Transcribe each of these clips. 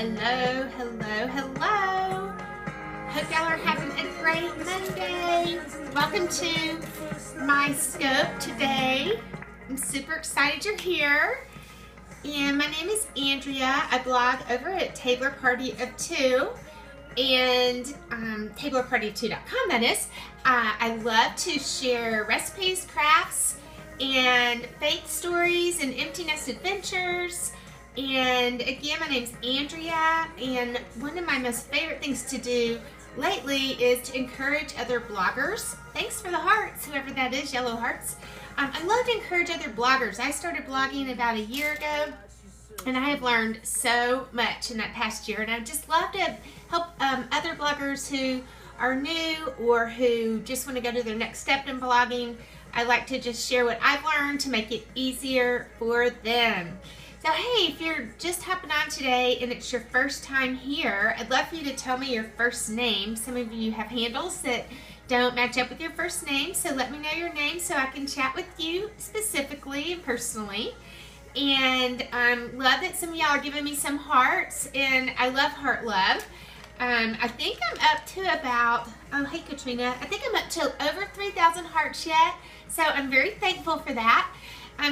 Hello, hello, hello. Hope y'all are having a great Monday. Welcome to my scope today. I'm super excited you're here. And my name is Andrea. I blog over at Tabler Party of Two and tablerparty2.com, that is. I love to share recipes, crafts, and faith stories and empty nest adventures. And again, my name's Andrea, and one of my most favorite things to do lately is to encourage other bloggers. Thanks for the hearts, whoever that is, yellow hearts. I love to encourage other bloggers. I started blogging about a year ago, and I have learned so much in that past year, and I just love to help other bloggers who are new or who just want to go to their next step in blogging. I like to just share what I've learned to make it easier for them. So hey, if you're just hopping on today and it's your first time here, I'd love for you to tell me your first name. Some of you have handles that don't match up with your first name, so let me know your name so I can chat with you specifically and personally. And love that some of y'all are giving me some hearts, and I love heart love. I think I'm up to about, oh hey Katrina, I think I'm up to over 3,000 hearts yet, so I'm very thankful for that.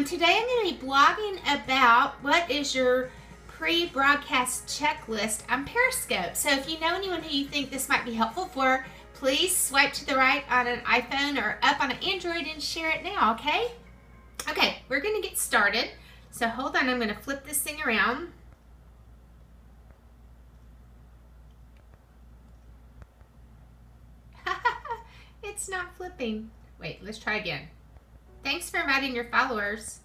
Today I'm going to be blogging about what is your pre-broadcast checklist on Periscope. So if you know anyone who you think this might be helpful for, please swipe to the right on an iPhone or up on an Android and share it now, okay? Okay, we're going to get started. So hold on, I'm going to flip this thing around. It's not flipping. Wait, let's try again. Thanks for inviting your followers.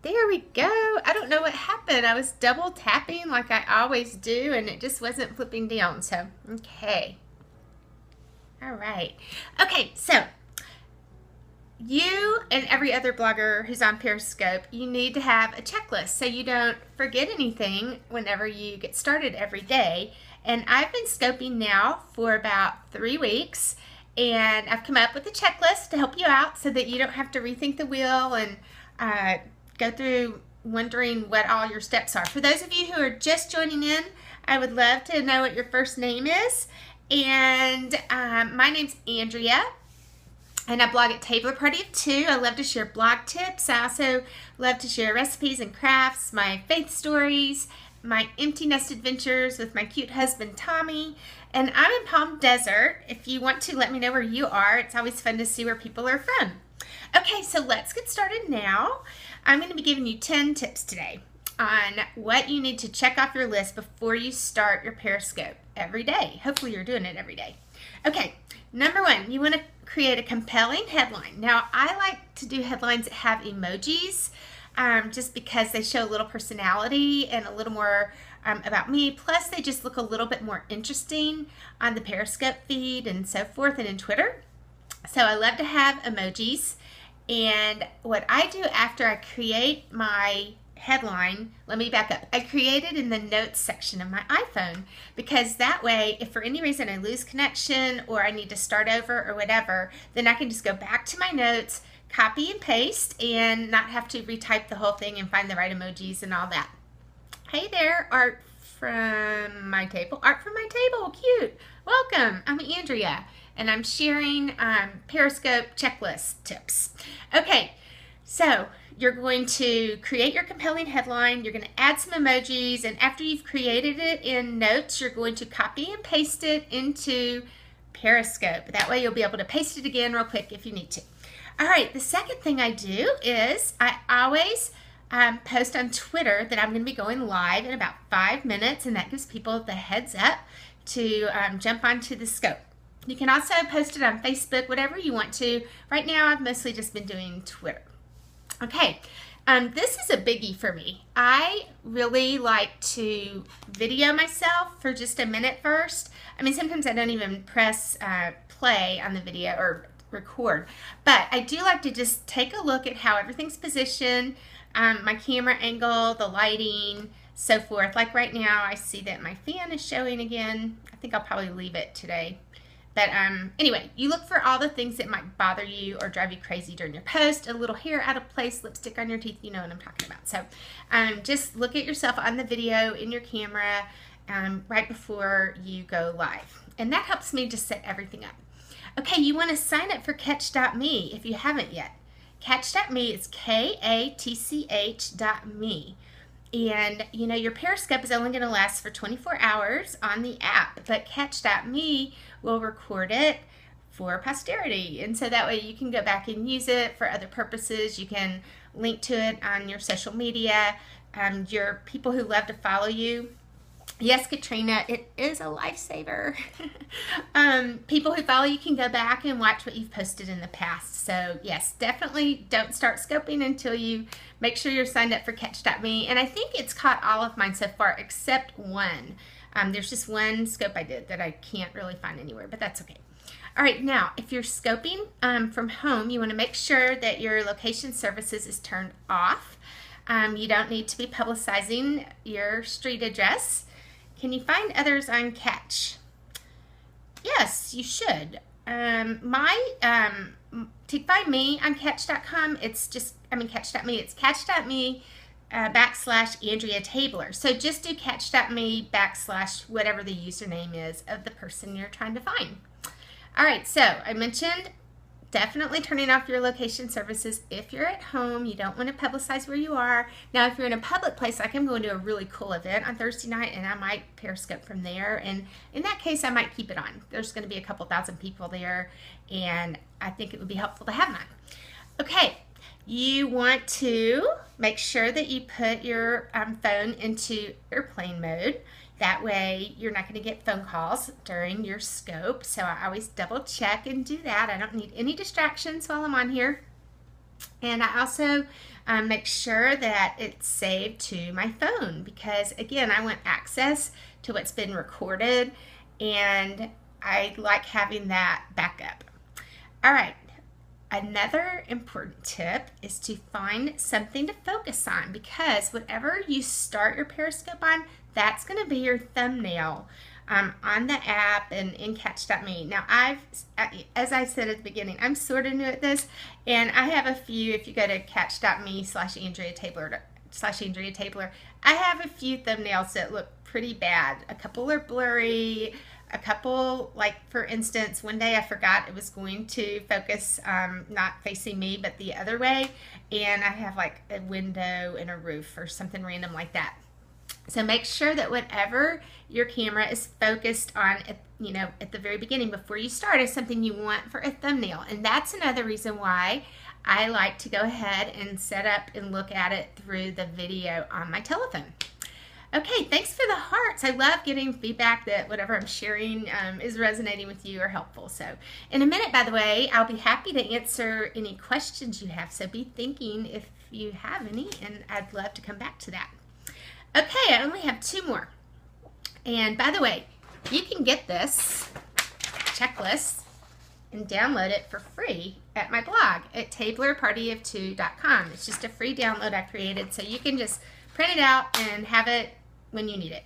There we go. I don't know what happened. I was double tapping like I always do, and it just wasn't flipping down. So, okay. All right. Okay, so you and every other blogger who's on Periscope, you need to have a checklist so you don't forget anything whenever you get started every day. And I've been scoping now for about 3 weeks. And I've come up with a checklist to help you out so that you don't have to rethink the wheel and go through wondering what all your steps are. For those of you who are just joining in, I would love to know what your first name is. And my name's Andrea, and I blog at Tabler Party of Two. I love to share blog tips. I also love to share recipes and crafts, my faith stories, my empty nest adventures with my cute husband Tommy. And I'm in Palm Desert. If you want to let me know where you are, it's always fun to see where people are from. Okay, so let's get started now. I'm going to be giving you 10 tips today on what you need to check off your list before you start your Periscope every day. Hopefully you're doing it every day. Okay, number one, you want to create a compelling headline. Now, I like to do headlines that have emojis just because they show a little personality and a little more about me. Plus, they just look a little bit more interesting on the Periscope feed and so forth, and in Twitter. So I love to have emojis. And what I do after I create my headline, let me back up. I create it in the notes section of my iPhone, because that way, if for any reason I lose connection or I need to start over or whatever, then I can just go back to my notes, copy and paste, and not have to retype the whole thing and find the right emojis and all that. Hey there, Art from my table. Art from my table, cute. Welcome, I'm Andrea, and I'm sharing Periscope checklist tips. Okay, so you're going to create your compelling headline, you're going to add some emojis, and after you've created it in notes, you're going to copy and paste it into Periscope. That way you'll be able to paste it again real quick if you need to. All right, the second thing I do is I always post on Twitter that I'm going to be going live in about 5 minutes, and that gives people the heads up to jump onto the scope. You can also post it on Facebook, whatever you want to. Right now, I've mostly just been doing Twitter. Okay, this is a biggie for me. I really like to video myself for just a minute first. I mean, sometimes I don't even press play on the video or record, but I do like to just take a look at how everything's positioned, my camera angle, the lighting, so forth. Like right now, I see that my fan is showing again. I think I'll probably leave it today. But anyway, you look for all the things that might bother you or drive you crazy during your post. A little hair out of place, lipstick on your teeth, you know what I'm talking about. So just look at yourself on the video in your camera right before you go live. And that helps me just set everything up. Okay, you want to sign up for Catch.me if you haven't yet. Catch.me is KATCH.me. And, you know, your Periscope is only going to last for 24 hours on the app, but Catch.me will record it for posterity. And so that way you can go back and use it for other purposes. You can link to it on your social media. Your people who love to follow you. Yes, Katrina, it is a lifesaver. People who follow you can go back and watch what you've posted in the past. So yes, definitely don't start scoping until you make sure you're signed up for Catch.me. And I think it's caught all of mine so far except one. There's just one scope I did that I can't really find anywhere, but that's okay. All right, now if you're scoping from home, you want to make sure that your location services is turned off. You don't need to be publicizing your street address. Can you find others on Catch? Yes, you should. To find me on Catch.com, it's just, Catch.me, it's Catch.me /AndreaTabler. So just do Catch.me / whatever the username is of the person you're trying to find. All right, so I mentioned definitely turning off your location services if you're at home. You don't want to publicize where you are. Now, if you're in a public place, like I'm going to a really cool event on Thursday night, and I might Periscope from there. And in that case, I might keep it on. There's going to be a couple thousand people there, and I think it would be helpful to have mine. Okay, you want to make sure that you put your phone into airplane mode. That way you're not going to get phone calls during your scope. So I always double check and do that. I don't need any distractions while I'm on here. And I also make sure that it's saved to my phone because, again, I want access to what's been recorded and I like having that backup. All right. Another important tip is to find something to focus on because whatever you start your Periscope on, that's going to be your thumbnail on the app and in Catch.me. Now, as I said at the beginning, I'm sort of new at this, and I have a few. If you go to Catch.me /AndreaTabler, I have a few thumbnails that look pretty bad. A couple are blurry. A couple, like for instance, one day I forgot it was going to focus not facing me but the other way, and I have like a window and a roof or something random like that. So make sure that whatever your camera is focused on, at the very beginning before you start, is something you want for a thumbnail. And that's another reason why I like to go ahead and set up and look at it through the video on my telephone. Okay, thanks for the hearts. I love getting feedback that whatever I'm sharing is resonating with you or helpful. So in a minute, by the way, I'll be happy to answer any questions you have. So be thinking if you have any, and I'd love to come back to that. Okay, I only have two more. And by the way, you can get this checklist and download it for free at my blog at tablerpartyof2.com. It's just a free download I created, so you can just print it out and have it when you need it.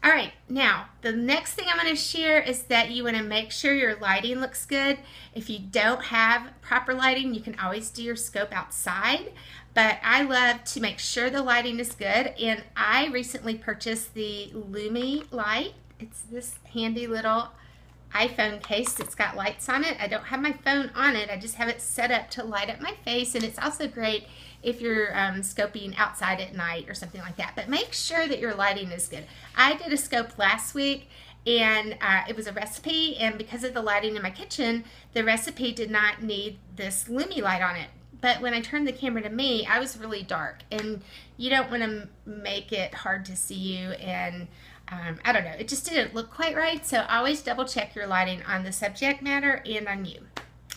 All right, now the next thing I'm going to share is that you want to make sure your lighting looks good. If you don't have proper lighting, you can always do your scope outside, but I love to make sure the lighting is good, and I recently purchased the Lumi light. It's this handy little iPhone case that's got lights on it. I don't have my phone on it. I just have it set up to light up my face, and it's also great if you're scoping outside at night or something like that. But make sure that your lighting is good. I did a scope last week, and it was a recipe, and because of the lighting in my kitchen, the recipe did not need this Lumi light on it. But when I turned the camera to me, I was really dark, and you don't want to make it hard to see you, and I don't know, it just didn't look quite right. So always double check your lighting on the subject matter and on you.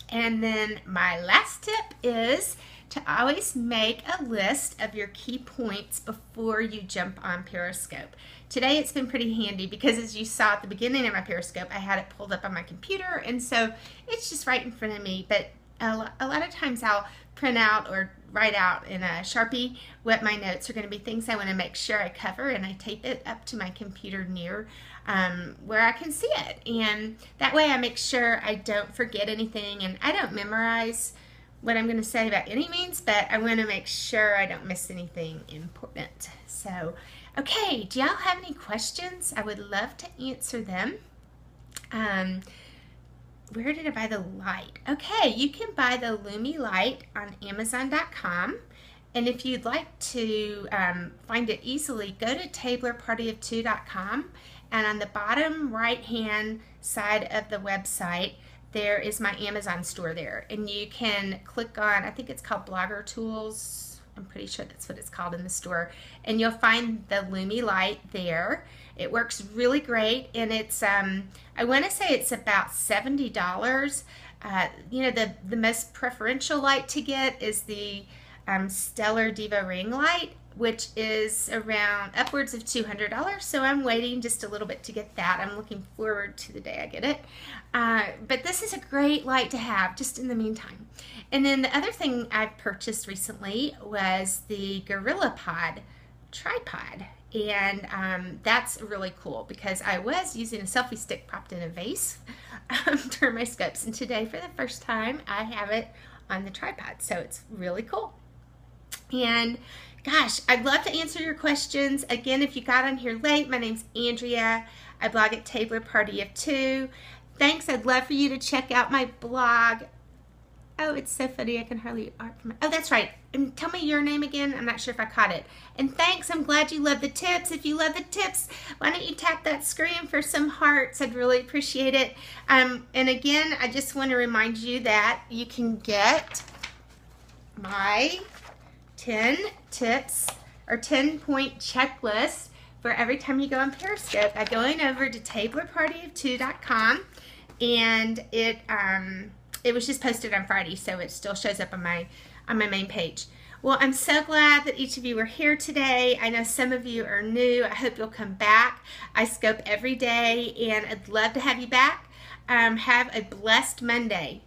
And then my last tip is to always make a list of your key points before you jump on Periscope. Today it's been pretty handy because, as you saw at the beginning of my Periscope, I had it pulled up on my computer, and so it's just right in front of me. But a lot of times I'll print out or write out in a Sharpie what my notes are going to be, things I want to make sure I cover, and I tape it up to my computer near where I can see it. And that way I make sure I don't forget anything, and I don't memorize what I'm going to say by any means, but I want to make sure I don't miss anything important. So, okay, do y'all have any questions? I would love to answer them. Where did I buy the light? Okay, you can buy the Lumi light on Amazon.com. And if you'd like to find it easily, go to tablerpartyof2.com. And on the bottom right-hand side of the website, there is my Amazon store there. And you can click on, I think it's called Blogger Tools. I'm pretty sure that's what it's called in the store. And you'll find the Lumi light there. It works really great, and it's, I want to say it's about $70. You know, the most preferential light to get is the Stellar Diva ring light, which is around upwards of $200. So I'm waiting just a little bit to get that. I'm looking forward to the day I get it. But this is a great light to have just in the meantime. And then the other thing I've purchased recently was the GorillaPod tripod. And that's really cool because I was using a selfie stick propped in a vase during my scopes, and today for the first time I have it on the tripod, so it's really cool. And gosh, I'd love to answer your questions. Again, if you got on here late, my name's Andrea. I blog at Tabler Party of Two. Thanks. I'd love for you to check out my blog. Oh, it's so funny. I can hardly art from it. Oh, that's right. And tell me your name again. I'm not sure if I caught it. And thanks. I'm glad you love the tips. If you love the tips, why don't you tap that screen for some hearts? I'd really appreciate it. And again, I just want to remind you that you can get my 10 tips or 10-point checklist for every time you go on Periscope by going over to tablerpartyof2.com, and it was just posted on Friday, so it still shows up on my main page. Well, I'm so glad that each of you are here today. I know some of you are new. I hope you'll come back. I scope every day, and I'd love to have you back. Have a blessed Monday.